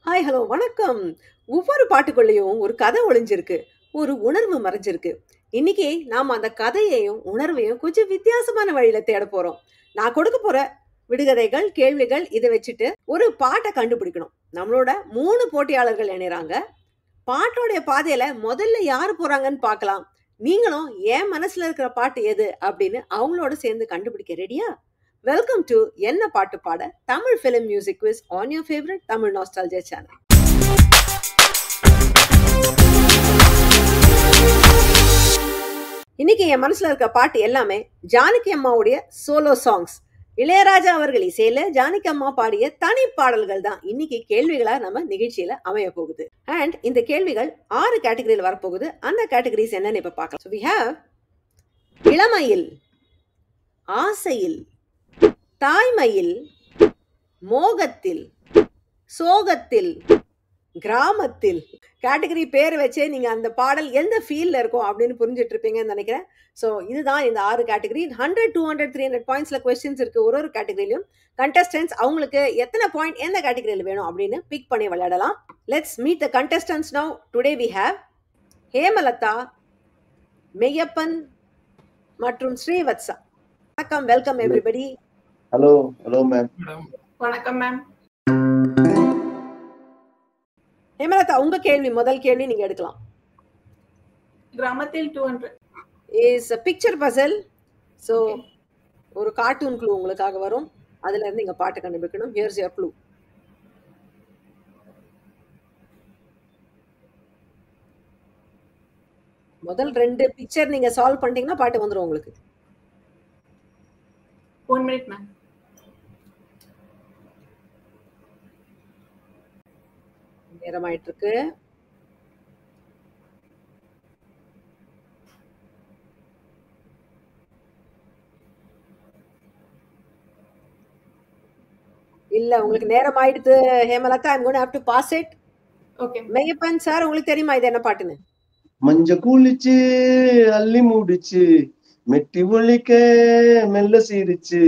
Hi, hello, வணக்கம். ஒவ்வொரு பாட்டுக்குள்ளேயும் ஒரு கதை ஒளிஞ்சிருக்கு. ஒரு உணர்வு மறைஞ்சிருக்கு. இன்னைக்கு நாம அந்த கதையையும், உணர்வையும் கொஞ்சம் வித்தியாசமான வழியில தேடப் போறோம். நான் கொடுக்கப் போற விடுகதைகள், கேள்விகள் இத வச்சுட்டு ஒரு பாட்ட கண்டுபிடிக்கணும். நம்மளோட 3 போட்டியாளர்கள் இணையறாங்க. பாட்டோடைய பாதையில முதல்ல யாரு போறாங்கன்னு பார்க்கலாம். நீங்களும் என் மனசுல இருக்கிற பாட்டு எது அப்படின்னு அவங்களோட சேர்ந்து கண்டுபிடிக்க ரெடியா? வெல்கம் டு என்ன பாட்டு பாட Tamil film music quiz on your favourite Tamil nostalgia channel. இன்னைக்கு என் மனசுல இருக்க பாட்டு எல்லாமே ஜானகி அம்மாவுடைய சோலோ சாங்ஸ். இளையராஜா அவர்கள் இசையில ஜானகி அம்மா பாடிய தனி பாடல்கள் தான் இன்னைக்கு கேள்விகளா நம்ம நிகழ்ச்சியில அமைய போகுது. அண்ட் இந்த கேள்விகள் 6 கேட்டகரியில் வரப்போகுது. அந்த கேட்டகரிஸ் என்னன்னு இப்ப பார்க்கலாம். So we have இளமையில், ஆசையில், தாய்மையில், மோகத்தில், சோகத்தில், கிராமத்தில். கேட்டகரி பேர் வச்சே நீங்க அந்த பாடல் எந்த ஃபீல்ல இருக்கும் அப்படின்னு புரிஞ்சுட்டு இருப்பீங்கன்னு நினைக்கிறேன். ஸோ இதுதான் இந்த 6 கேட்டகரி. 100, 200, 300 பாயிண்ட்ஸ்ல கொஸ்டின்ஸ் இருக்கு. ஒரு கேட்டகரியிலும் கண்டஸ்டன்ஸ் அவங்களுக்கு எத்தனை பாயிண்ட் எந்த கேட்டகரியில் வேணும் அப்படின்னு பிக் பண்ணி விளையாடலாம். Let's meet the contestants now. Today we have Hemalatha, Meiyappan மற்றும் ஸ்ரீவத்சா. வணக்கம், வெல்கம் எவ்ரிபடி. Hello ma'am. வணக்கம் மேம். ஹேமலதா, உங்க கேள்வி, முதல் கேள்வி நீங்க எடுக்கலாம். கிராமத்தில் 200 is a picture puzzle. So ஒரு கார்ட்டூன் க்ளூ உங்களுக்காக வரும். அதுல இருந்து நீங்க பாட்டு கண்டுபிடிக்கணும். Here's your clue. முதல் 2 பிக்சர் நீங்க சால்வ் பண்ணிட்டீங்கன்னா பாட்டு வந்துரும் உங்களுக்கு. 1 minute மேம். நேரமாயிட்டு இருக்கு. இல்ல, உங்களுக்கு நேரம் ஆயிடுது Hemalatha. I'm going to have to pass it. ஓகே. மெய்யப்பன் சார், உங்களுக்கு தெரியுமா இது என்ன பாட்டுன்னு? மஞ்ச குளிச்சு அள்ளி முடிச்சு மெட்டி ஒழிக்க மெல்ல சீரிச்சு.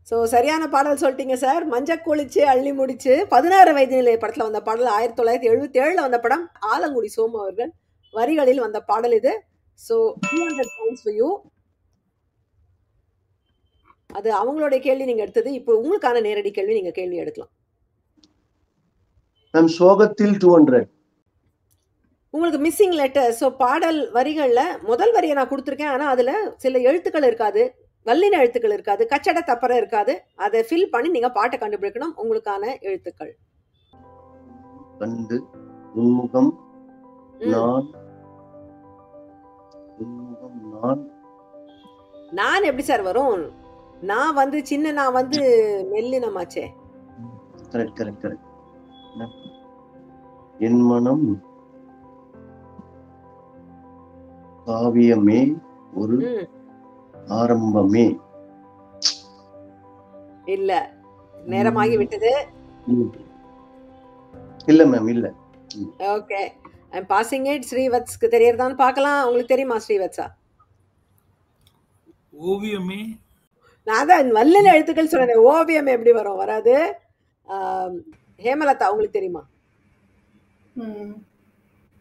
ஸோ சரியான பாடல் சொல்லிட்டீங்க சார். மஞ்ச குளிச்சு அள்ளி முடிச்சு 16 வயது நிலை படத்துல வந்த பாடல். 1977 வந்த படம். ஆலங்குடி சோமு அவர்கள் வரிகளில் வந்த பாடல் இது. So 200 points for you. அது அவங்களுடைய கேள்வி நீங்க எடுத்தது. இப்போ உங்களுக்கான நேரடி கேள்வி, நீங்க கேள்வி எடுக்கலாம். மேம், சோகத்தில் 200. உங்களுக்கு மிஸ்ஸிங் லெட்டர். ஸோ பாடல் வரிகள்ல முதல் வரியை நான் கொடுத்துருக்கேன். ஆனா அதுல சில எழுத்துக்கள் இருக்காது, வல்லின எழுத்துக்கள் இருக்காது, கச்சட தப்பற இருக்காது. அதை ஃபில் பண்ணி நீங்க பாட்டை கண்டுபிடிக்கணும். உங்களுக்கான எழுத்துக்கள்: கண்டு, உன்முகம், நான், உன்முகம், நான். நான் எப்படி சார் வரும்? நான் வந்து சின்ன, நான் வந்து மெல்லினமாச்சே. கரெக்ட். என் மனம் காவியமே ஒரு ஆரம்பமே. இல்ல, நேரமாகி விட்டது. இல்ல மேம், இல்ல. Okay, I'm passing it. ஸ்ரீவத்ஸ்க்கு தெரியறதான்னு பார்க்கலாம். உங்களுக்கு தெரியுமா ஸ்ரீவத்ஸா? ஓவியமே. நான் தான் வல்லின எழுத்துக்கள் சொன்னேன். ஓவியம் எப்படி வரும்? வராது. ஹேமலதா, உங்களுக்கு தெரியுமா?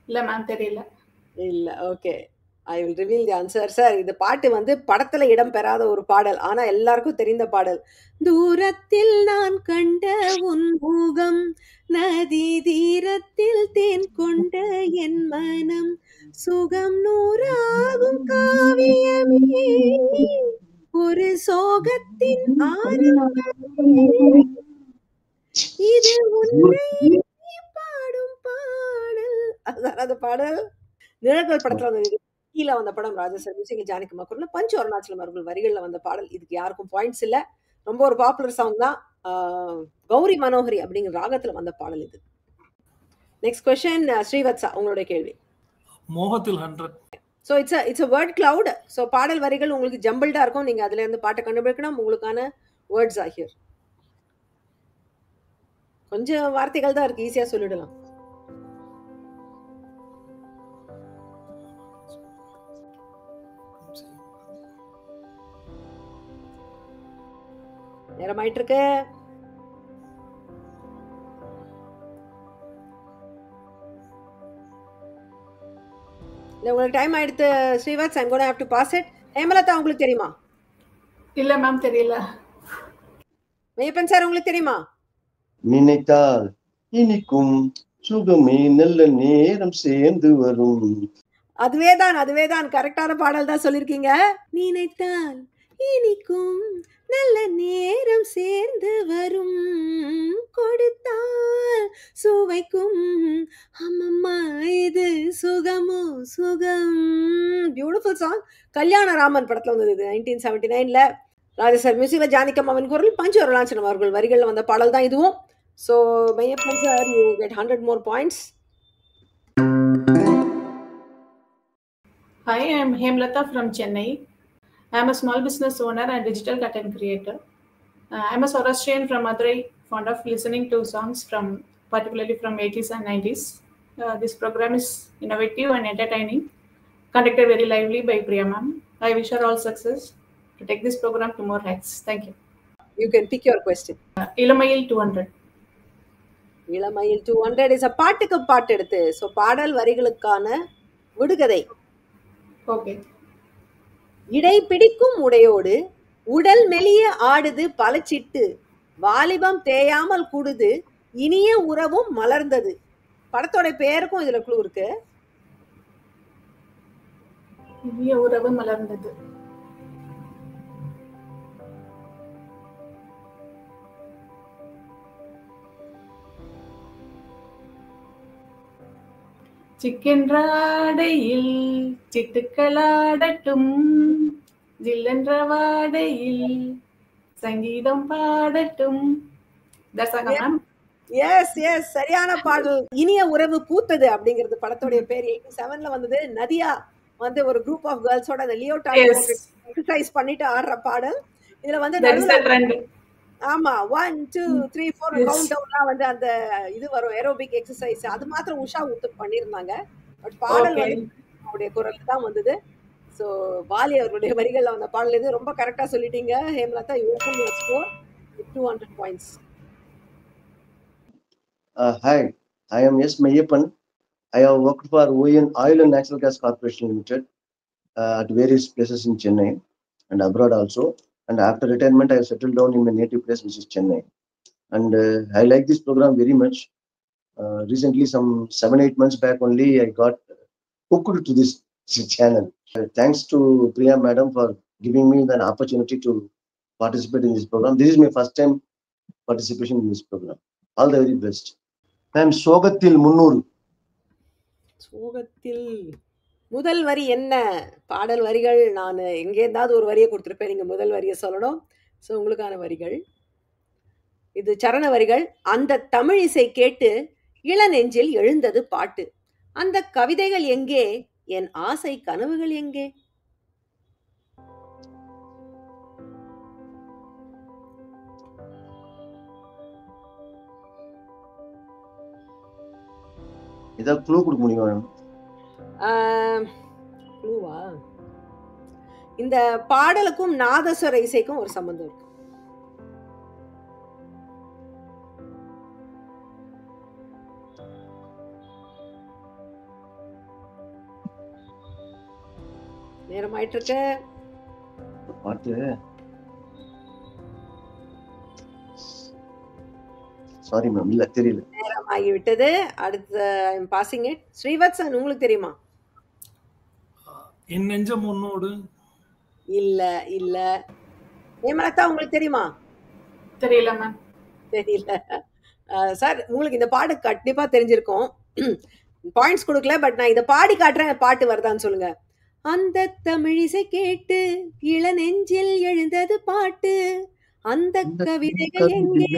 இல்ல மேம், தெரியல. இல்ல. Okay, I will reveal the answer. Sir, இந்த பாட்டு வந்து படத்துல இடம் பெறாத ஒரு பாடல், ஆனா எல்லாருக்கும் தெரிந்த பாடல். தூரத்தில் நான் கண்ட உன் முகம், நதி தீரத்தில் தேன் கொண்ட என் மனம், சுகம் நூறாகும் காவியமே, ஒரு சோகத்தின் ஆரம்பமே, இது உன்னை பாடும் பாடல். அதுதான் அந்த பாடல். நிழல்கள் படத்துல வந்தது. கீழே வந்த படம் ராஜசார் மியூசிக், ஜானகி அம்மா குரல்ல, பஞ்சு அருணாச்சலம் அவர்கள் வரிகள்ல வந்த பாடல். இதுக்கு யாருக்கும் பாயிண்ட்ஸ் இல்ல. ரொம்ப ஒரு பாப்புலர் சாங் தான். கௌரி மனோகரி அப்படிங்கிற ராகத்துல வந்த பாடல் இது. நெக்ஸ்ட் கொஸ்டின், ஸ்ரீவத்சா, உங்களுடைய கேள்வி. மோகத்தில் 100. So it's a word cloud. So பாடல் வரிகள் உங்களுக்கு ஜம்பிள்டா இருக்கும். நீங்க அதுல இருந்து பாட்டை கண்டுபிடிக்கணும். உங்களுக்கான வேர்ட்ஸ் ஆர் ஹியர். கொஞ்சம் வார்த்தைகள் தான் இருக்கு, ஈஸியா சொல்லிடலாம். நேரமாயிட்டு இருக்கு. இல்லை உங்களுக்கு டைம் ஆயிடுத்து Srivats. I'm gonna have to pass it. Hemalatha உங்களுக்கு தெரியுமா? இல்ல மேம் தெரியல. மெய்யப்பன் சார் உங்களுக்கு தெரியுமா? நினைத்தால் இனிக்கும் சுகமே நல்ல நேரம் சேர்ந்து வரும். அதுவேதான் கரெக்டான பாடல் தான் சொல்லிருக்கீங்க. நினைத்தால் இனிக்கும் நல்ல நேரம் சேர்ந்து வரும், கொடுத்தால் சுவைக்கும், அம்மம்மா இது சுகமோ சுகம். Beautiful song. கல்யாணராமன் படத்துல வந்தது இது 1979ல. ராஜசார் மியூசிக்ல ஜானகியம்மாவின் குரல் பஞ்சு அருளாச்சலம் அவர்கள் வரிகள்ல வந்த பாடல் தான் இதுவும். So Meiyappan sir, you get 100 more points. Hi, I am Hemlata from Chennai. I am a small business owner and digital content creator. I am a Saurashtrian from Madurai, fond of listening to songs from particularly from 80s and 90s. This program is innovative and entertaining, conducted very lively by Priya ma'am. I wish her all success to take this program to more heights. Thank you. You can pick your question. Ilamayil 200. இளமையில் 200 is a பாட்டுக்கு பாட்டு எடுத்து. So பாடல் வரிகளுக்கான விடுகதை. Okay. இடை பிடிக்கும் உடையோடு உடல் மெலிய ஆடுது பலச்சிட்டு, வாலிபம் தேயாமல் கூடுது, இனிய உறவும் மலர்ந்தது. படத்தோட பேருக்கும் இதுல க்ளூ இருக்கு. இனிய உறவு மலர்ந்தது. சிக்கென்ற ஆடையில் சிட்டுக்களாடட்டும், ஜில்லென்ற வாடையில் சங்கீதம் பாடட்டும். That's all, ma'am. எஸ் சரியான பாடல். இனிய உறவு பூத்தது அப்படிங்கிறது படத்தோடைய பேர். 87ல வந்தது. நதியா வந்து ஒரு குரூப் ஆஃப் கேர்ள்ஸோட அந்த லியோ டாப் எக்ஸசைஸ் பண்ணிட்டு ஆடுற பாடல். இதுல வந்து ஆமா 1 2 3 4 கவுண்ட் டவுன்லாம் வந்து அந்த இது வரும், ஏரோபிக் எக்ஸசைஸ். அது மாத்திரம் உஷா உத்து பண்ணியிருந்தாங்க. பட் பாடல் அவருடைய குரல் தான் வந்தது. ஸோ வாலி அவருடைய வரிகள்ல வந்த பாடல் இது. ரொம்ப கரெக்டா சொல்லிட்டீங்க Hemalatha. You open your score with 200 points. Hi, I am S. Mayappan. I have worked for ON Oil and Natural Gas Corporation Limited at various places in Chennai and abroad also. And after retirement, I have settled down in my native place, which is Chennai. And I like this program very much. Recently, some 7-8 months back only, I got hooked to this channel. Thanks to Priya madam for giving me an opportunity to participate in this program. This is my first time participation in this program. All the very best. I am Sogathil 300. சோகத்தில் முதல் வரி என்ன? பாடல் வரிகள் நான் எங்கே இருந்தாவது ஒரு வரியை கொடுத்துருப்பேன், நீங்கள் முதல் வரியை சொல்லணும். ஸோ உங்களுக்கான வரிகள் இது சரண வரிகள். அந்த தமிழ் இசை கேட்டு இளநெஞ்சில் எழுந்தது பாட்டு, அந்த கவிதைகள் எங்கே, என் ஆசை கனவுகள் எங்கே? ஏதாவது க்ளூ கொடுக்க முடியுமா? க்ளூவா? இந்த பாடலுக்கும் நாதஸ்வர இசைக்கும் ஒரு சம்பந்தம் இருக்கு. நேரம் ஆயிட்டு இருக்கு. பாட்டு சாரி மேம், இல்ல தெரியல. நேரம் ஆகிவிட்டது. அடுத்த பாசிங் இட். ஸ்ரீவத்சன் உங்களுக்கு தெரியுமா? என் நெஞ்சம் உன்னோடு. இல்ல இல்ல. ஹேமலதா உங்களுக்கு தெரியுமா? தெரியல மேம். தெரியல. சார் உங்களுக்கு இந்த பாட்டு கண்டிப்பா தெரிஞ்சிருக்கும். பாயிண்ட்ஸ் கொடுக்கல, பட் நான் இதை பாடி காட்டுறேன். பாட்டு வருதான்னு சொல்லுங்க. அந்த தமிழிசை கேட்டு இளநெஞ்சில் எழுந்தது பாட்டு, அந்த கவிதைகள் எங்கே,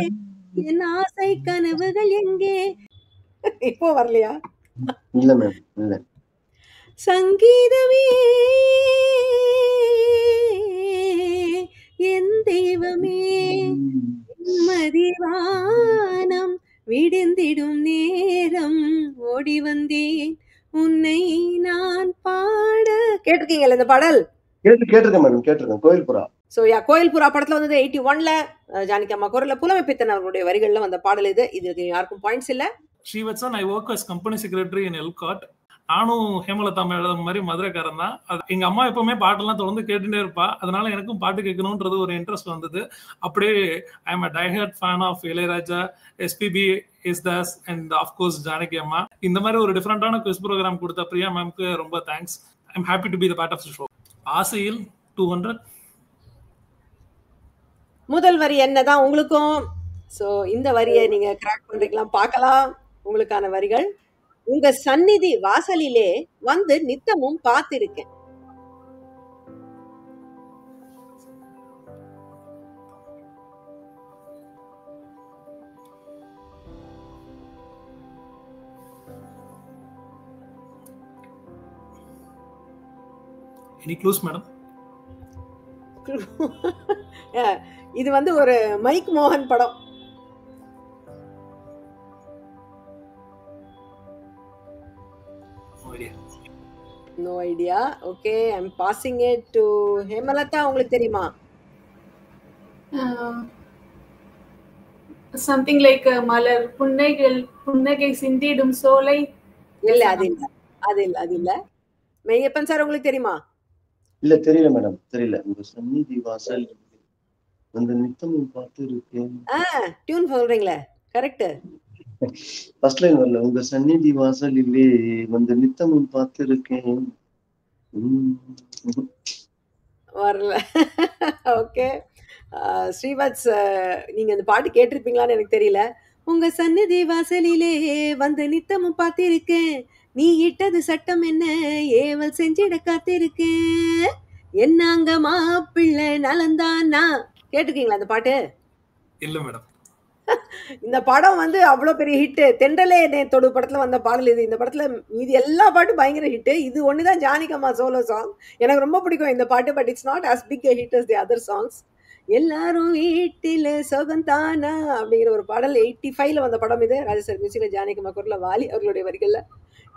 என் ஆசை கனவுகள் எங்கே? இப்போ வரலையா? இல்ல மேம், இல்ல. சங்கீதமே என் தெய்வமே, மதிவானம் விடுந்திடும் நேரம் ஓடி வந்தேன் உன்னை நான் பாட. கேட்டிருக்கீங்கல்ல இந்த பாடல்? கேட்டிருக்கேன் மேடம், கேட்டிருக்கேன். கோயில்புறா. ஸோ கோயில்புறா படத்துல வந்தது 81ல. ஜானகி அம்மா குரல்ல புலமை பித்தன் அவர்களுடைய வரிகள்ல வந்த பாடல் இது. இதுக்கு யாருக்கும் பாயிண்ட்ஸ் இல்ல. Srivatsan, I work as company secretary in Elcott. நானும் ஹேமலதா மேடம் மாதிரி மதுரைக்காரன் தான். எங்க அம்மா எப்பவுமே பாட்டெல்லாம் தொடர்ந்து கேட்டுட்டே இருப்பா. அதனால எனக்கும் பாட்டு கேட்கணும்ன்றது ஒரு இன்ட்ரெஸ்ட் வந்தது. அப்படியே I am a diehard fan of Ilaiyaraaja, SPB, எஸ்தாஸ் அண்ட் ஆஃப்கோர்ஸ் ஜானகி அம்மா. இந்த மாதிரி ஒரு டிஃப்ரெண்டான குவிஸ் ப்ரோக்ராம் கொடுத்த பிரியா மேம்க்கு ரொம்ப thanks. I am happy to be the part of the show. ஆசையில் 200. முதல் வரி என்னதான் உங்களுக்கும். ஸோ இந்த வரியை நீங்க கிராக் பண்றீங்களா பார்க்கலாம். உங்களுக்கான வரிகள்: உங்க சந்நிதி வாசலிலே வந்து நித்தமும் பார்த்திருக்கேன். Any clues madam? இது வந்து ஒரு மைக் மோகன் படம். No idea. Okay, I am passing it to Hemalatha. உங்களுக்கு தெரியுமா? சம்திங் லைக் மலர் புன்னகை சிந்திடும் சோலை. இல்ல, அது இல்ல, அது இல்ல, அது இல்ல. மெய்யப்பன் சார் உங்களுக்கு தெரியுமா? இல்ல, தெரியல மேடம், தெரியல. உங்க சந்நிதி வாசல் வந்து நித்தமும் பார்த்து இருக்கேன். டியூன் சொல்றீங்களே, கரெக்ட். ஃபர்ஸ்ட் லைன் வரல. உங்க சந்நிதி வாசலிலே வந்து நித்தமும் பார்த்து இருக்கேன். வரல. ஓகே, ஸ்ரீவத்ஸ், நீங்க இந்த பாட்டு கேட்டிருப்பீங்களான்னு எனக்கு தெரியல. உங்க சந்நிதி வாசலிலே வந்து நித்தமும் பார்த்திருக்கேன், நீ இட்டது சட்டம் என்ன ஏவல் செஞ்சிட காத்திருக்கேன், என்னங்க மாப்பிள்ளை நலந்தானா. கேட்டிருக்கீங்களா அந்த பாட்டு? இல்ல மேடம். இந்த படம் வந்து அவ்வளோ பெரிய ஹிட்டு. தென்றலே நேத்தோடு படத்துல வந்த பாடல் இது. இந்த படத்துல மீதி எல்லா பாட்டும் பயங்கர ஹிட்டு. இது ஒண்ணுதான் ஜானகம்மா சோலோ சாங். எனக்கு ரொம்ப பிடிக்கும் இந்த பாட்டு. But it's not as big a hit as the other songs. எல்லாரும் வீட்டில சுகந்தானா அப்படிங்கிற ஒரு பாடல் 85ல வந்த படம் இது. ராஜசார் மியூசிக்ல ஜானகம்மா குரல்ல வாலி அவர்களுடைய வரிகள்ல.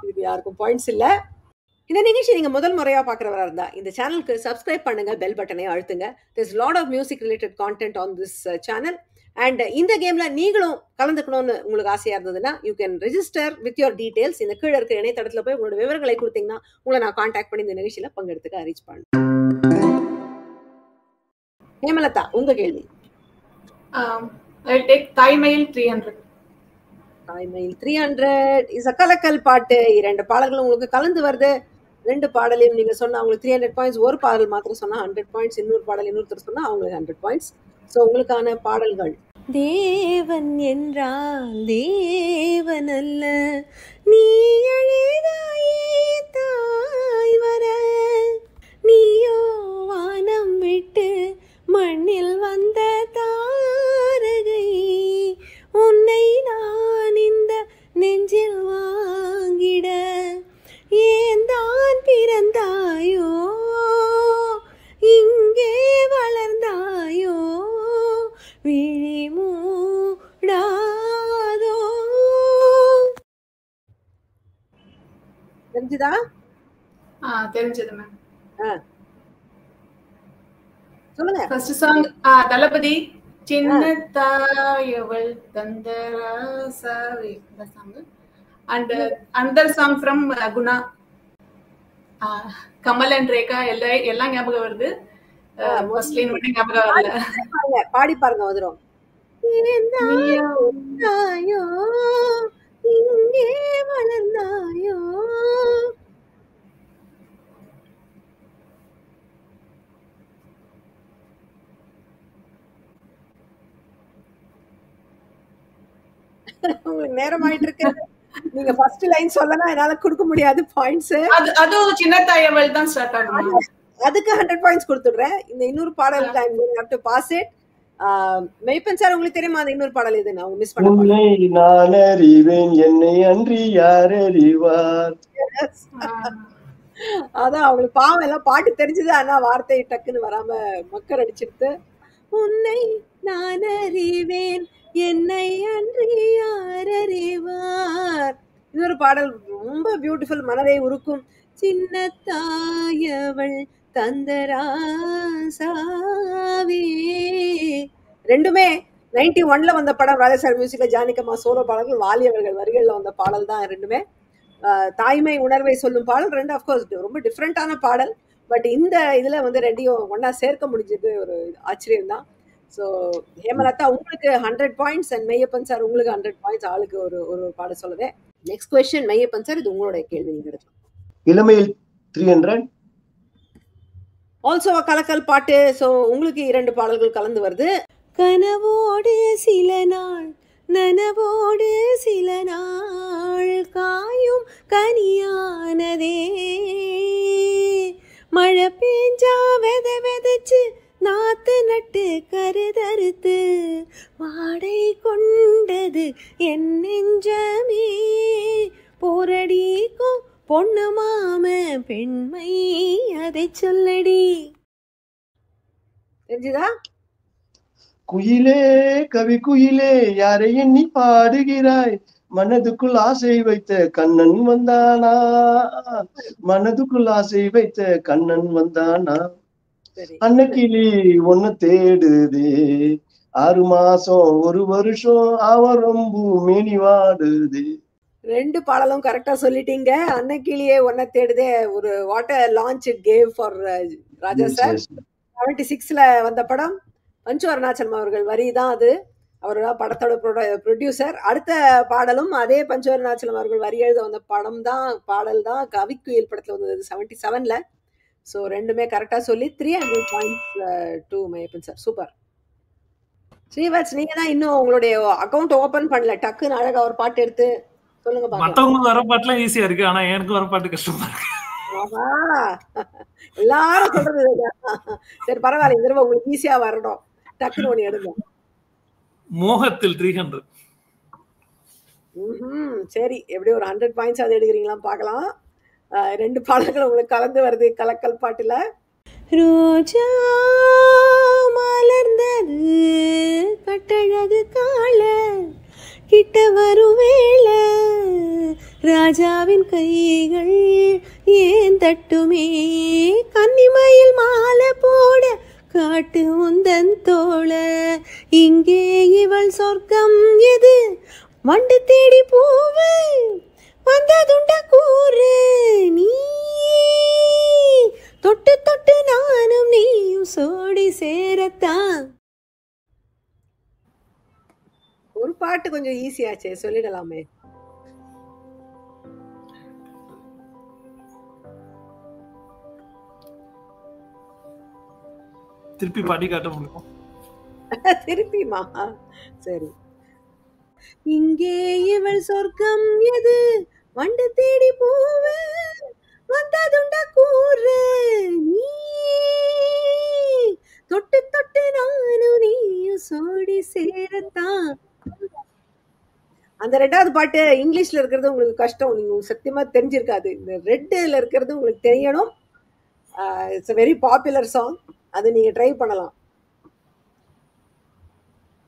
இதுக்கு யாருக்கும் பாயிண்ட்ஸ் இல்ல. இந்த நிகழ்ச்சி நீங்க முதல் முறையா பாக்குறவரா இருந்தா இந்த சேனலுக்கு சப்ஸ்கிரைப் பண்ணுங்க, பெல் பட்டனை அழுத்துங்க. there's a lot of music related content on this channel. And இந்த கேம்ல நீங்களும் கலந்துக்கணும்னு உங்களுக்கு ஆசையா இருந்ததுன்னா you can register with your details. இந்த கீழே இருக்கிற இணையதளத்துல போய் உங்களோட விவரங்களை கொடுத்தீங்கன்னா உங்களை நான் கான்டாக்ட் பண்ணி இந்த நிகழ்ச்சியில பங்கெடுத்துக்க அரேஞ்ச் பண்ணேன். ஹேமலதா, உங்க கேள்வி. I'll take தாய்மயில் 300. தாய்மயில் 300 இஸ் அ கலக்கல் பாட்டு. 2 பாடல்களும் உங்களுக்கு கலந்து வருது. 2 பாடலையும் நீங்க சொன்னா உங்களுக்கு 300 பாயிண்ட்ஸ். ஒரு பாடல் மாத்திரம் சொன்னா 100 பாயிண்ட்ஸ். இன்னொரு பாடல் இன்னொருத்தர் சொன்னா அவங்களுக்கு 100 பாயிண்ட்ஸ். ஸோ உங்களுக்கான பாடல்கள்: தேவன் என்றால் தேவன் அல்ல, நீ அழகாயே தாய் வர, நீயோ வானம் விட்டு மண்ணில் வந்த தாரகை, உன்னை நான் இந்த நெஞ்சில் வாங்கிட ஏன் தான் பிறந்தாயோ, இங்கே வளர்ந்தாயோ, விழி மூடாதோ. தெரிஞ்சுதா? தெரிஞ்சது மேம். சொல்லுங்க. ஃபர்ஸ்ட் சாங் தளபதி சின்ன தாயவள் தந்தராசாவே the song. And another song from Guna, Kamal and Rekha. எல்லாம் ஞாபகம் வருது. ஃபர்ஸ்ட் லைன் மட்டும் ஞாபகம் வரல. பாடி பாருங்க, வந்துரும். இங்கே வளர்ந்தாயோ. உங்களுக்கு நேரம் ஆயிட்டு இருக்கு. நீங்க ஃபர்ஸ்ட் லைன் சொல்லனா என்னால கொடுக்க முடியாது பாயிண்ட்ஸ். அது சின்ன தாயவள் தான் ஸ்டார்ட் ஆகும். அதுக்கு 100 பாயிண்ட்ஸ் கொடுத்துடுறேன். இந்த இன்னொரு பாடல் time have to pass it. Meyyappan sir, உங்களுக்கு தெரியுமா அந்த இன்னொரு பாடல் இது? நான் மிஸ் பண்ண உன்னை நான் அறிவேன், என்னை அன்றி யார் அறிவார். அதான் அவங்களுக்கு பாவம் எல்லாம் பாட்டு தெரிஞ்சது, ஆனா வார்த்தை டக்குன்னு வராம மக்கள் அடிச்சிருத்து. உன்னை நான் அறிவேன், என்னை அன்றி யார் அறிவார். இன்னொரு பாடல் ரொம்ப பியூட்டிஃபுல், மனதை உருக்கும். சின்ன தாயவள் தந்தராசாவே. ரெண்டுமே 91ல வந்த படம். ராஜசார் மியூசிக்ல ஜானகம்மா சோலோ பாடல்கள், வாலி அவர்கள் வரிகள்ல வந்த பாடல் தான் ரெண்டுமே. தாய்மை உணர்வை சொல்லும் பாடல். ரெண்டு அஃப்கோர்ஸ் ரொம்ப டிஃப்ரெண்டான பாடல். பட் இந்த இதுல வந்து ரெண்டையும் ஒன்னா சேர்க்க முடிஞ்சது ஒரு ஆச்சரியம் தான். ஸோ ஹேமலதா உங்களுக்கு 100 பாயிண்ட்ஸ் அண்ட் மெய்யப்பன் சார் உங்களுக்கு 100 பாயிண்ட்ஸ். ஆளுக்கு ஒரு ஒரு பாடல் சொல்லவே. நெக்ஸ்ட் கொஸ்டின் மெய்யப்பன் சார், இது உங்களுடைய கேள்வி, நீங்க எடுக்கலாம். இளமையில் 300 ஆல்சோ கலக்கல் பாட்டு. ஸோ உங்களுக்கு 2 பாடல்கள் கலந்து வருது. கனவோடு சில நாள் நனவோடு சில நாள் காயும் கனியானதே, மழை பெஞ்சா வெத வெதச்சு நாத்து நட்டு கருதறுத்து வாடை கொண்டது என் நெஞ்சமே, போரடிக்கும் பொண்ணு மாம பெண்மை அதை சொல்லடி. தெரிஞ்சுதா? குயிலே கவி குயிலே யாரை எண்ணி பாடுகிறாய், மனதுக்குள் ஆசை வைத்த கண்ணன் வந்தானா, மனதுக்குள் ஆசை வைத்த கண்ணன் வந்தானா, அன்னக்கிளி ஒன்னு தேடுதே 6 மாசம் 1 வருஷம் அவன் ரொம்ப மேனி வாடுதே. 2 பாடலும் கரெக்டா சொல்லிட்டீங்க. அன்னக்கிளியே ஒன்ன தேடுதே ஒரு water launch it gave for Raja sir. 76ல வந்த படம். பஞ்சு அருணாச்சலம் அவர்கள் வரி தான் அது. அவர் தான் படத்தோட ப்ரொடியூசர். அடுத்த பாடலும் அதே பஞ்சு அருணாச்சலம் அவர்கள் வரி எழுத வந்த பாடல் தான் கவிக்குயில் படத்துல வந்தது 77ல. ஸோ ரெண்டுமே கரெக்டா சொல்லி 300 points to Maiyappan sir. Super. Srivats, நீங்க தான் இன்னும் உங்களுடைய அக்கௌண்ட் ஓபன் பண்ணல. டக்குன்னு அழகா ஒரு பாட்டு எடுத்து சொல்லுங்க பாக்கலாம். மத்தவங்களுக்கு வர பாட்டுலாம் ஈஸியா இருக்கு, ஆனா எனக்கு வர பாட்டு கஷ்டமா இருக்கு. எல்லாரும் சொல்றது சரி பரவாயில்ல, இந்த தடவை உங்களுக்கு ஈஸியா வரணும். டக்குன்னு ஒண்ணு எடுங்க. மோகத்தில் 300. சரி, எப்படி ஒரு 100 பாயிண்ட்ஸ் அது எடுக்கிறீங்களா பார்க்கலாம். 2 பாடல்கள் உங்களுக்கு கலந்து வருது கலக்கல் பாட்டுல. ரோஜா மலர்ந்தது கட்டழகு கால கிட்ட வரும் வேளை, ராஜாவின் கைகள் ஏன் தட்டுமே, கன்னிமயில் மாலை போட காட்டு உந்தன் தோள, இங்கே இவள் சொர்க்கம் எது வண்டு தேடி பூவு வந்ததுண்ட கூறு, நீ தொட்டு தொட்டு நானும் நீயும் சோடி சேரத்தான். ஒரு பாட்டு கொஞ்சம் ஈஸியாச்சே, சொல்லிடலாமே. திருப்பி பாடி காட்ட முடியும்? திருப்பிமா? சரி. இங்கே இவள் சொர்க்கம் எது வண்டு தேடி பூவு வந்ததுண்ட கூறு, நீ தொட்டு தொட்டு நானும் நீயும் சோடி சேரத்தான். அந்த 2வது பாட்டு இங்கிலீஷ்ல இருக்கிறது உங்களுக்கு கஷ்டம், நீங்க சத்தியமா தெரிஞ்சிருக்காது. இந்த ரெட்ல இருக்கிறது உங்களுக்கு தெரியணும். It's a very popular song. அது நீங்க ட்ரை பண்ணலாம்.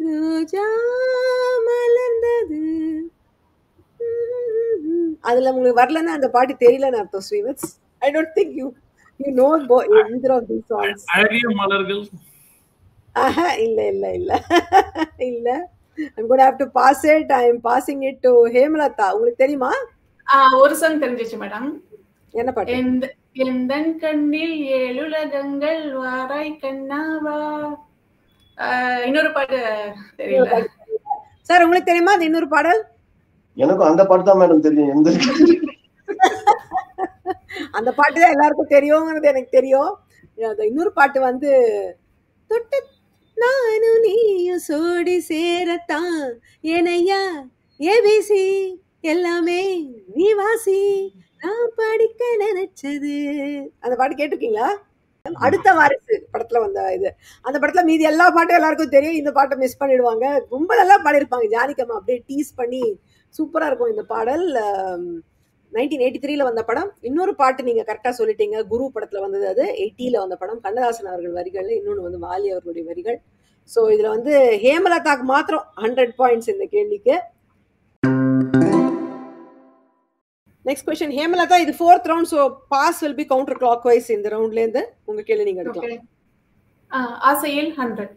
ரோஜா மலர்ந்தது, அதுல உங்களுக்கு வரலன்னா அந்த பாட்டு தெரியலன்னு அர்த்தம். Srivats, I don't think you know either of these songs. அழகிய மலர்கள். இல்ல இல்ல இல்ல இல்ல. I'm going to have to pass it. I am passing it to Hemalatha. உங்களுக்கு தெரியுமா? ஒரு சாங் தெரிஞ்சிச்சு மேடம். என்ன பாட்டு? எந்தன் கண்ணில் 7 உலகங்கள் வாராய் கண்ணாவா. இன்னொரு பாட்டு தெரியல சார். உங்களுக்கு தெரியுமா அது இன்னொரு பாடல்? எனக்கும் அந்த பாட்டு தான் மேடம் தெரியும். எந்த அந்த பாட்டு தான் எல்லாருக்கும் தெரியுங்கிறது எனக்கு தெரியும். இன்னொரு பாட்டு வந்து தொட்டு நானும் நீயும் சோடி சேரத்தான், ஏனையா ஏபிசி எல்லாமே நீ வாசி நான் படிக்க நினைச்சது. அந்த பாட்டு கேட்டிருக்கீங்களா? அடுத்த வாரிசு படத்துல வந்த இது. அந்த படத்துல மீதி எல்லா பாட்டும் எல்லாருக்கும் தெரியும். இந்த பாட்டை மிஸ் பண்ணிடுவாங்க. ரொம்ப நல்லா பாடியிருப்பாங்க ஜானகியம்மா. அப்படியே டீஸ் பண்ணி சூப்பரா இருக்கும் இந்த பாடல். 1983ல வந்த படம். இன்னொரு பாட்டு நீங்க கரெக்டா சொல்லிட்டீங்க, குரு படத்துல வந்தது. அது 80ல வந்த படம். கண்ணதாசன் அவர்கள் வரிகள், இன்னொன்னு வந்து வாலி அவர்களுடைய வரிகள். ஸோ இதுல வந்து ஹேமலதாக்கு மாத்திரம் 100 பாயிண்ட்ஸ் இந்த கேள்விக்கு. நெக்ஸ்ட் क्वेश्चन ஹேமலதா, இது 4th round. So pass will be counterclockwise. இந்த ரவுண்ட்ல இருந்து உங்க கேள்வி நீங்க எடுக்கலாம். ஆசையில் 100.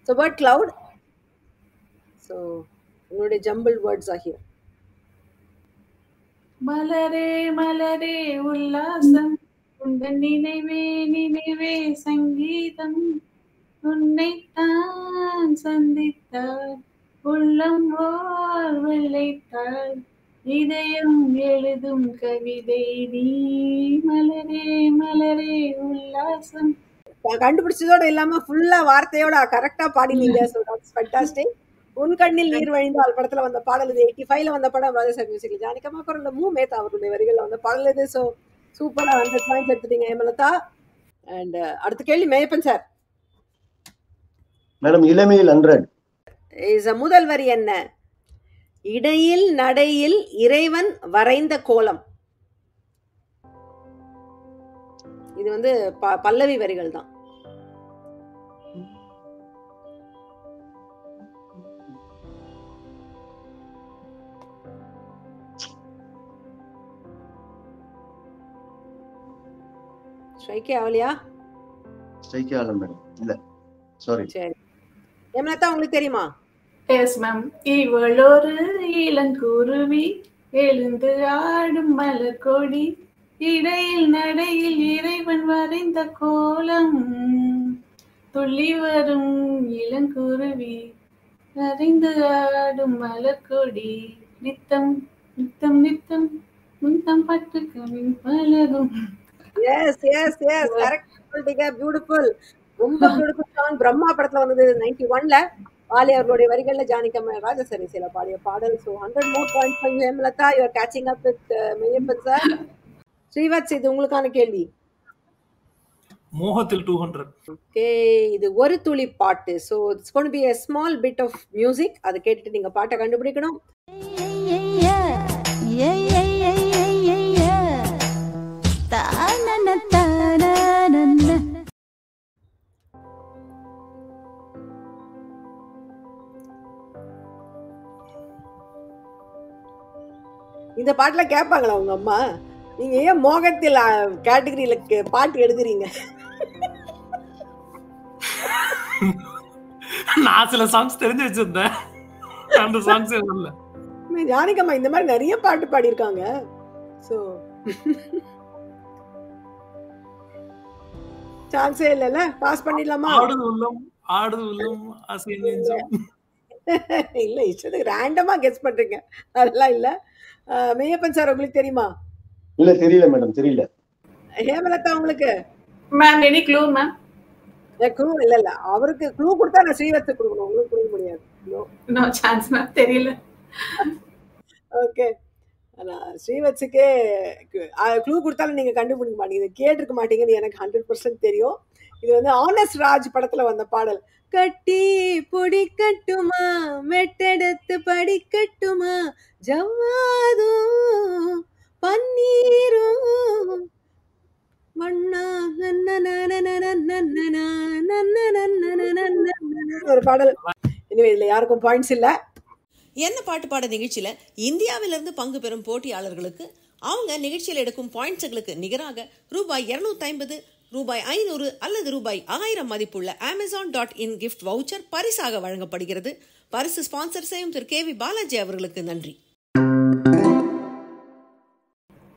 So word cloud. ஸோ உங்களுடைய ஜம்பிள் வேர்ட்ஸ் ஆர் ஹியர். மலரே மலரே உல்லாசம் உந்தன் நினைவே நினைவே சங்கீதம் உன்னைத்தான் சந்தித்தாள் உள்ளம் ஓர் வெள்ளைத்தாள் இதயம் எழுதும் கவிதை நீ மலரே மலரே உல்லாசம். கண்டுபிடிச்சதோட இல்லாம ஃபுல்லா வார்த்தையோட கரெக்டா பாடினீங்க. So that's fantastic. உன் கண்ணில் நீர் வழிந்தால் படத்துல வந்த பாடல் இது. 85ல வந்த படம் ராஜேஸ்வர் மியூசிக்ல ஜானகம்மா குரல்ல மேத்தா அவருடைய வரிகள்ல வந்த பாடல் இது. ஸோ சூப்பரா 100 பாயிண்ட்ஸ் எடுத்துட்டீங்க ஹேமலதா. அண்ட் அடுத்த கேள்வி மேயப்பன் சார். மேடம் இளமையில் 100 முதல் வரி என்ன? இடையில் நடையில் இறைவன் வரைந்த கோலம். இது வந்து பல்லவி வரிகள் தான். ஸ்ட்ரைக்கே ஆகலையா? ஸ்ட்ரைக்கே ஆகல மேடம். இல்ல சாரி. சரி ஹேமலதா உங்களுக்கு தெரியுமா? Yes ma'am. இவளொரு இளங்குருவி எழுந்து ஆடும் மலர் கொடி இடையில் நடையில் இறைவன் வரைந்த கோலம் துள்ளி வரும் இளங்குருவி வரைந்து ஆடும் மலர் கொடி நித்தம் நித்தம் நித்தம் நித்தம் பட்டு கவின் பழகும். எஸ் எஸ் எஸ் கரெக்ட் சொல்லிட்டீங்க. பியூட்டிஃபுல். ரொம்ப பியூட்டிஃபுல் சாங். பிரம்மா படத்துல வந்தது 91ல. வாலி அவர்களுடைய வரிகள்ல ஜானகம்மா ராஜேஸ்வரி இசையில பாடிய பாடல். So 100 more points for you, Hemalatha. You are catching up with Meyyappan sir. Srivats, இது உங்களுக்கான கேள்வி. மோகத்தில் 200. ஓகே, இது ஒரு துளி பாட்டு. So it's gonna be a small bit of music. அதை கேட்டுட்டு நீங்க பாட்டை கண்டுபிடிக்கணும். இந்த பாட்டுல கேட்பாங்களா உங்க அம்மா? நீங்க ஏன் மோகத்தில் கேட்டகரியில பாட்டு எடுக்கிறீங்க? நான் சில சாங்ஸ் தெரிஞ்சு வச்சிருந்தேன், அந்த சாங்ஸ் இல்ல. ஜானகம்மா இந்த மாதிரி நிறைய பாட்டு பாடியிருக்காங்க. ஸோ சான்ஸே இல்லைல்ல. பாஸ் பண்ணிடலாமா? ஆடுது உள்ளம் ஆடுது உள்ளம் ஆசை நெஞ்சம். இல்ல, இஷ்டத்துக்கு ரேண்டமா கெஸ் பண்றீங்க. அதெல்லாம் இல்ல. மெய்யப்பன் சார் உங்களுக்கு தெரியுமா? இல்ல தெரியல மேடம், தெரியல. ஹேமலதா உங்களுக்கு? Ma'am any clue ma'am? Clue இல்ல இல்ல, அவருக்கு க்ளூ கொடுத்தா நான் ஸ்ரீவத்ஸுக்கு கொடுக்கணும், உங்களுக்கு கொடுக்க முடியாது. நோ சான்ஸ் மேம், தெரியல. ஓகே, நான் ஸ்ரீவத்ஸுக்கே க்ளூ கொடுத்தாலும் நீங்க கண்டுபிடிக்க மாட்டீங்க, கேட்டிருக்க மாட்டீங்கன்னு எனக்கு 100% தெரியும். இது வந்து ஆனஸ்ட் ராஜ் படத்துல வந்த பாடல். கட்டி பொடி கட்டுமா மெட்டெடுத்து படிக்கட்டுமா ஜவ்வாதும் பன்னீரும் மண்ணா ஒரு பாடல். எனவே இதுல யாருக்கும் பாயிண்ட்ஸ் இல்ல. என்ன பாட்டு பாட நிகழ்ச்சியில இந்தியாவிலிருந்து பங்கு பெறும் போட்டியாளர்களுக்கு அவங்க நிகழ்ச்சியில் எடுக்கும் பாயிண்ட்ஸுகளுக்கு நிகராக ரூபாய் 250, ரூபாய் 500 அல்லது ரூபாய் 1000 மதிப்புள்ள Amazon.in கிஃப்ட் வவுச்சர் பரிசாக வழங்கப்படுகிறது. பரிசு ஸ்பான்சர் செய்யும் திரு KV பாலாஜி அவர்களுக்கு நன்றி.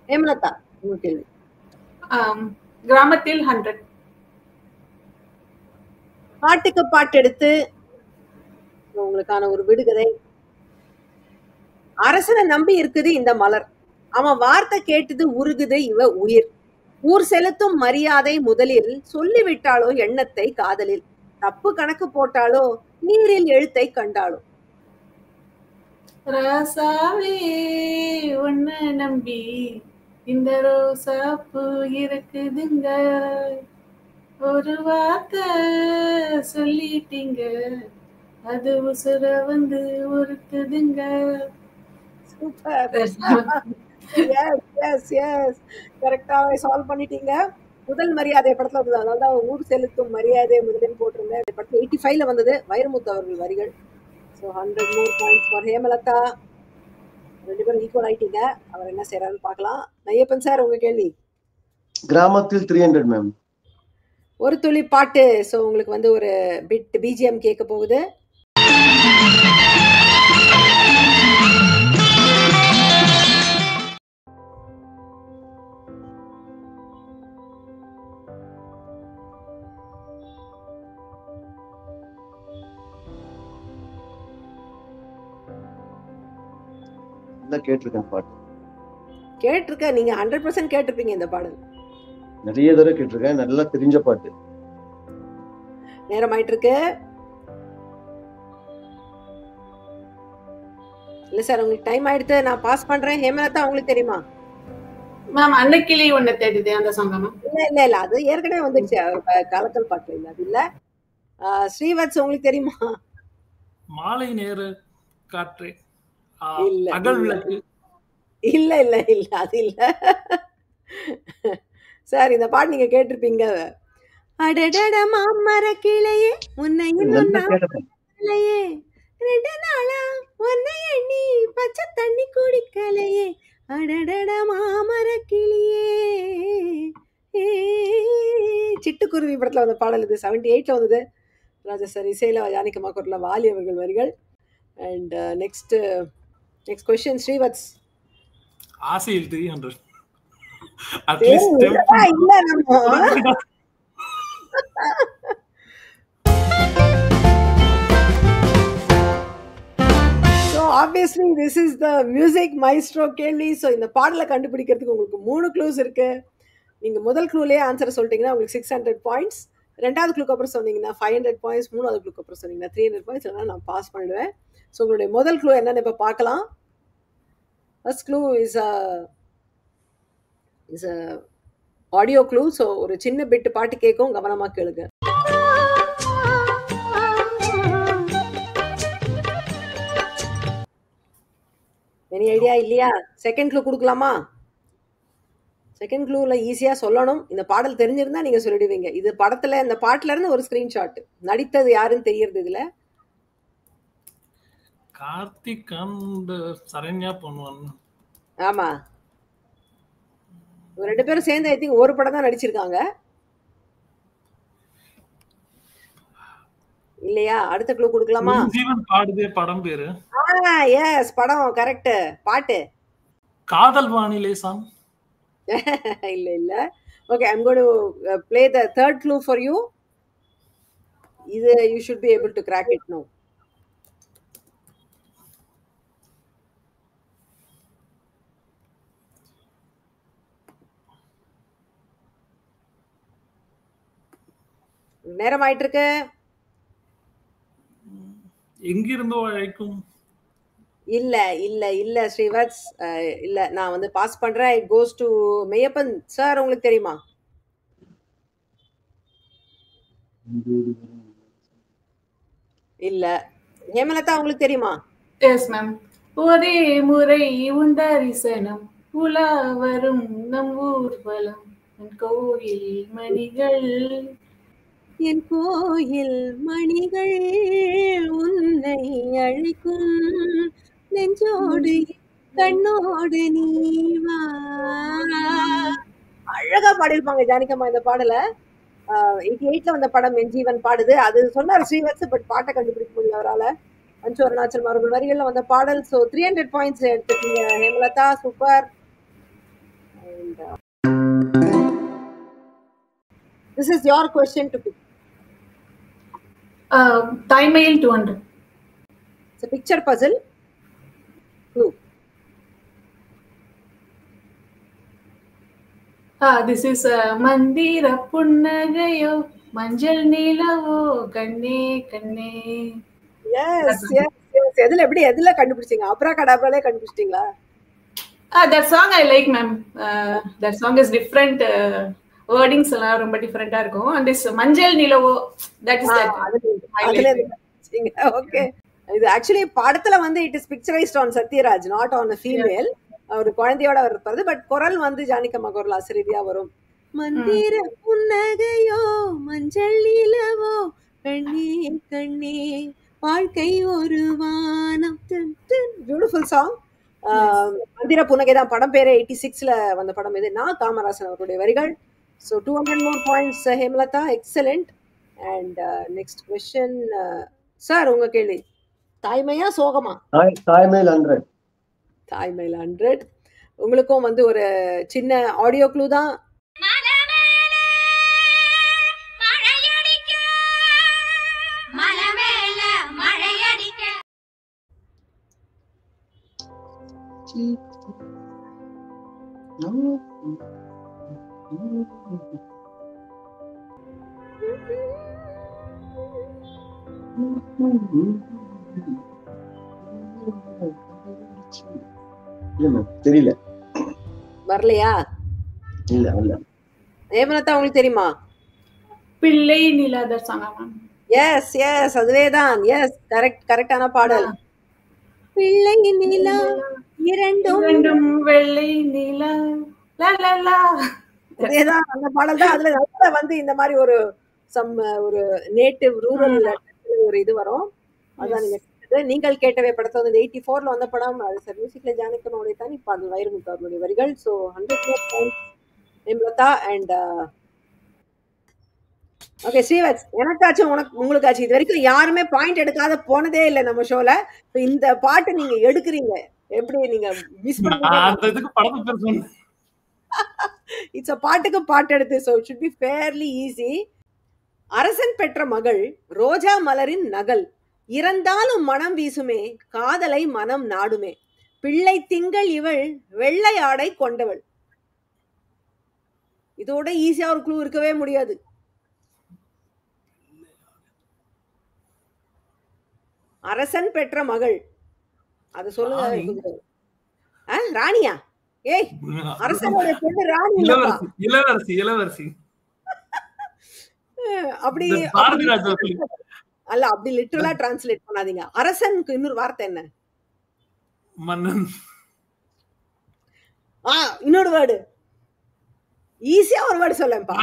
ஹேமலதா உங்க கேள்வி. கிராமத்தில் 100. பாட்டுக்கு பாட்டு எடுத்து உங்களுக்கான ஒரு விடுகதை. அரசனை நம்பி இருக்குது இந்த மலர், அவன் வார்த்தை கேட்டது உருகுது இவ உயிர், ஊர் செலுத்தும் மரியாதை முதலில், சொல்லிவிட்டாளோ எண்ணத்தை காதலில், தப்பு கணக்கு போட்டாலோ நீரில் எழுத்தை கண்டாளோ. ராசாவே உன்னை நம்பி இந்த ரோசா பூ இருக்குதுங்க, ஒரு வார்த்தை சொல்லிட்டீங்க அது உசுர வந்து உருக்குதுங்க. சூப்பர். எஸ் எஸ் எஸ், கரெக்டாவே சால்வ் பண்ணிட்டீங்க. முதல் மரியாதை படத்துல வந்தது, அதனால்தான் ஊர் செலுத்தும் மரியாதை முதலில் போட்டிருந்தேன். படத்துல 85ல வந்தது, வைரமுத்து அவர்கள் வரிகள். So 100 more points for Hemalatha. ரெண்டு பேரும் ஈக்குவல் ஆயிட்டீங்க. அவர் என்ன செய்யறாருன்னு பார்க்கலாம். மெய்யப்பன் சார் உங்க கேள்வி. கிராமத்தில் 300 மேம். ஒரு துளி பாட்டு. ஸோ உங்களுக்கு வந்து ஒரு பிட் BGM கேட்க போகுது. தான் கேட்டிருக்கேன் பாட்டு. கேட்டிருக்க நீங்க 100% கேட்டிருப்பீங்க இந்த பாடல். நிறைய தடவை கேட்டிருக்கேன். நல்லா தெரிஞ்ச பாட்டு. நேரம் ஆயிட்டு இருக்கு. இல்ல சார், உங்களுக்கு டைம் ஆயிடுத்து. நான் பாஸ் பண்றேன். ஹேமலதா உங்களுக்கு தெரியுமா? மேம் அன்னக்கிளி ஒண்ணு தேடுது அந்த சாங் மேம். இல்ல அது ஏற்கனவே வந்துருச்சு. கலக்கல் பாட்டு இல்ல அது இல்ல. ஸ்ரீவத்ஸ் உங்களுக்கு தெரியுமா? மாலை நேர காற்று இல்ல அகல் விளக்கு. இல்ல அது இல்ல சார். இந்த பாட்டு நீங்க கேட்டிருப்பீங்க. அடடட மாமர கிளையே உன்னை இன்னும் நல்லா கேட்டேன். நாளையே 2 நாளா உன்னை எண்ணி பச்சை தண்ணி குடிக்கலையே அடடட மாமர கிளியே. சிட்டுக்குருவி படத்துல வந்த பாடல் இது. 78ல வந்தது. ராஜா சார் இசையில, ஜானகி அம்மா குரல்ல வாலி அவர்கள் வரிகள். And next question Srivats. ஆசையில் 300 அட்லீஸ்ட் இல்ல நம்ம So obviously this is the music maestro கேள்வி. ஸோ இந்த பாடலை கண்டுபிடிக்கிறதுக்கு உங்களுக்கு 3 க்ளூஸ் இருக்கு. நீங்க முதல் க்ளூலேயே ஆன்சர் சொல்லிட்டீங்கன்னா உங்களுக்கு 600 பாயிண்ட்ஸ். ரெண்டாவது க்ளூக்கு அப்புறம் சொன்னீங்கன்னா 500 பாயிண்ட்ஸ். மூணாவது க்ளூக்கு அப்புறம் சொன்னீங்கன்னா 300 பாயிண்ட்ஸ். அதனால நான் பாஸ் பண்ணிடுவேன். ஸோ உங்களுடைய முதல் க்ளூ என்னன்னு இப்போ பார்க்கலாம். First clue is a audio clue. So ஒரு சின்ன பிட்டு பாட்டு கேட்கும், கவனமா கேளுங்க. எனி ஐடியா இல்லையா? செகண்ட் க்ளூ கொடுக்கலாமா? செகண்ட் க்ளூல ஈஸியா சொல்லணும். இந்த பாடல் தெரிஞ்சிருந்தா நீங்க சொல்லிடுவீங்க. இது படத்துல இந்த பாட்டுல இருந்து ஒரு ஸ்கிரீன்ஷாட். நடித்தது யாருன்னு தெரியறது இதுல. கார்த்திக் அண்ட் சரண்யா பண்ணுவாங்க. ஆமா, ரெண்டு பேரும் சேர்ந்து ஐ திங்க் ஒரு படம் தான் நடிச்சிருக்காங்க இல்லையா? அடுத்த க்ளூ கொடுக்கலாமா? ஜீவன் பாடுதே படம் பேரு. எஸ், படம் கரெக்ட். பாட்டு காதல் வானிலை சாங். இல்ல. Okay, I am going to play the third clue for you. இது you should be able to crack it no. நேரம் ஆயிட்டு இருக்கு. எங்கிருந்தோ அழைக்கும். இல்ல ஸ்ரீவத்ஸ், இல்ல. நான் வந்து பாஸ் பண்றேன். It goes to Meyyappan sir. உங்களுக்கு தெரியுமா? இல்ல. ஹேமலதா உங்களுக்கு தெரியுமா? Yes ma'am. ஒரே முறை உன் தரிசனம் உலா வரும் நம் ஊர்வலம் கோயில் மணிகள் என் கோயில் மணிகள் உன்னை அழைக்கும் நெஞ்சோடு கண்ணோடு நீவா. அழகா பாடிருப்பாங்க ஜானகம்மா இந்த பாடல. 88ல வந்த படம் என் ஜீவன் பாடுது. அது சொன்னார் ஸ்ரீவத்ஸ், பட் பாட்டை கண்டுபிடிக்க முடியல அவரால். அஞ்சு அருணாச்சல் அவர்கள் வரிகள்ல வந்த பாடல். ஸோ 300 பாயிண்ட்ஸ் எடுத்துக்கீங்க Hemalatha. Super. This is your question to pick. தாய்மையில் 200. It's a picture puzzle. Clue. This is மந்திர புன்னகையோ மஞ்சள் நிலவோ கண்ணே கண்ணே. Yes. எதுல கண்டுபிடிச்சீங்க? அப்ரா கடாப்ராலே கண்டுபிடிச்சிட்டீங்களா? That song I like ma'am. That song is different. Wordings எல்லாம் ரொம்ப டிஃபரெண்டா இருக்கும். And this மஞ்சள் நிலவோ, that is that. Okay. இது ஆக்சுவலி படத்துல வந்து it is picturised on Sathyaraj, not on female. அவர் குழந்தையோட இருப்பாரு. பட் குரல் வந்து ஜானகம்மா குரல் ஆசிரியரா வரும். மந்திர புன்னகையோ மஞ்சள் நிலவோ கண்ணே கண்ணே வாழ்க்கை ஒரு வானம். Beautiful song. மந்திர புன்னகை தான் படம் பேரு. 86ல வந்த படம் இது. நான் காமராசன் அவருடைய வரிகள். So 200 more points, Hemlata. Excellent. And next question, sir, உங்க கேள்வி. தாய்மையா சோகமா? தாய்மையில் 100. தாய்மையில் 100. உங்களுக்கும் வந்து ஒரு சின்ன ஆடியோ க்ளூ தான். தெரியல. வரலையா? இல்ல இல்ல. ஹேமலதா உங்களுக்கு தெரியுமா? பிள்ளை நிலா that song ma'am. Yes yes அதுவேதான். எஸ் கரெக்டான பாடல். பிள்ளை நிலா இரண்டும் வெள்ளை நிலா லா லா லா. அதேதான் அந்த பாடல் தான். அதுல வந்து இந்த மாதிரி ஒரு ஒரு நேட்டிவ் ரூரல் ஒரு இது வரும். அதான் நீங்க நீங்கள் கேட்டவை படத்தை வந்து 84ல வந்த படம். அது சார் மியூசிக்ல ஜானகியம்மாவுடைய தனி பாடல், வைரமுத்து அவர்களுடைய வரிகள். So 100 Hemalatha and okay Srivats, எனக்காச்சும் உங்களுக்காச்சும் இது வரைக்கும் யாருமே பாயிண்ட் எடுக்காத போனதே இல்லை நம்ம ஷோல. இந்த பாட்டு நீங்க எடுக்கிறீங்க, எப்படி நீங்க மிஸ் பண்ண? இட்ஸ் பாட்டுக்கு பாட்டு எடுத்து. So it should be fairly easy. அரசன் பெற்ற மகள் ரோஜா மலரின் நகல், இறந்தாலும் மனம் வீசுமே காதலை மனம் நாடுமே, பிள்ளை திங்கள் இவள் வெள்ளை ஆடை கொண்டவள். இதோட ஈஸியா ஒரு க்ளூ இருக்கவே முடியாது. அரசன் பெற்ற மகள், அது சொல்லுங்க. ராணியா? ஏய், அரசனுடைய பெண்ணு ராணி இல்லப்பா. இளவரசி. இளவரசி அப்படி அல்ல, அப்படி லிட்டரலா டிரான்ஸ்லேட் பண்ணாதீங்க. அரசனுக்கு இன்னொரு வார்த்தை என்ன? மன்னன். இன்னொரு வேர்டு, ஈஸியா ஒரு வேர்டு சொல்லேன்ப்பா.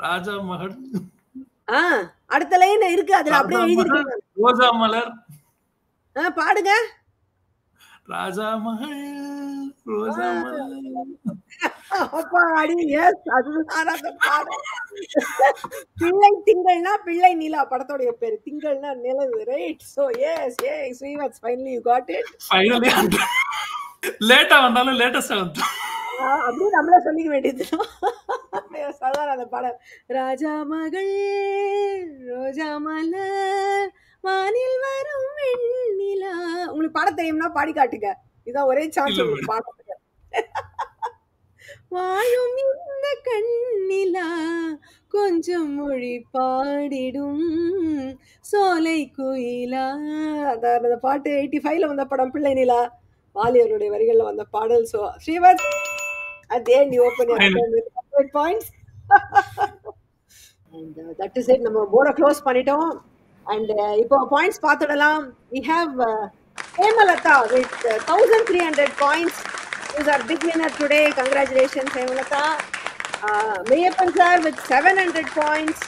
ராஜா மகள். அடுத்த லைன் இருக்கு, அதுல அப்படியே எழுதிருக்காங்க. ரோஜா மலர். பாடுங்க. ராஜா மகள் ரோஜா மலர். பிள்ளை திங்கள்னா பிள்ளை நிலா படத்தோட பேரு, திங்கள்னா நிலவு, right? So yes yes Srivats, finally you got it. Finally லேட்டா வந்தாலும் லேட்டஸ்டா வந்து அப்படியே நம்மள சொல்லிக்க வேண்டியது. சாதாரண அந்த பாடம், ராஜா மகள் ரோஜா மலர் வானில் வரும் வெண்ணிலா. உங்களுக்கு பாட தெரியும்னா பாடி காட்டுங்க, இதான் ஒரே சான்ஸ் உங்களுக்கு பாடத்துக்கு. வாழும் இந்த கண்ணிலா கொஞ்சம் மொழி பாடிடும் சோலை குயிலா. அந்த பாட்டு 85ல வந்த படம் பிள்ளை நிலா, வாலியருடைய வரிகள்ல வந்த பாடல். சோ ஸ்ரீவத், அதே நீ open points. and that is it. நம்ம போர்ட க்ளோஸ் பண்ணிட்டோம். and இப்போ பாயிண்ட்ஸ் பார்த்துடலாம். we have Hemlata with 1300 points. Is our big winner today. Congratulations Hemlata. Meyyappan sir with 700 points.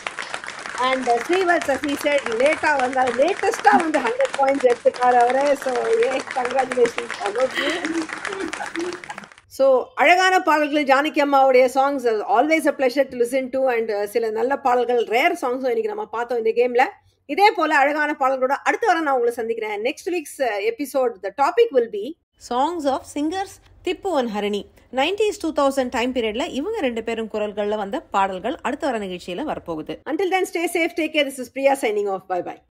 And Srivaths, as he said, latest 100 points எடுத்துக்கார் அவரே. So yes, congratulations all of you. So அழகான பாடல்கள் ஜானகி அம்மாவுடைய songs always a pleasure to listen to. And சில நல்ல பாடல்கள், rare சாங்ஸும் இன்னைக்கு நம்ம பார்த்தோம் இந்த கேம்ல. இதே போல அழகான பாடல்களோட அடுத்த வாரம் நான் உங்களை சந்திக்கிறேன். Next week's episode the topic will be songs of singers Thippu and Harini. 90s 2000 time பீரியட்ல இவங்க ரெண்டு பேரும் குரல்கள்ல வந்த பாடல்கள் அடுத்த வார நிகழ்ச்சியில வரப்போகுது. Until then, stay safe, take care. This is Priya signing off. Bye bye.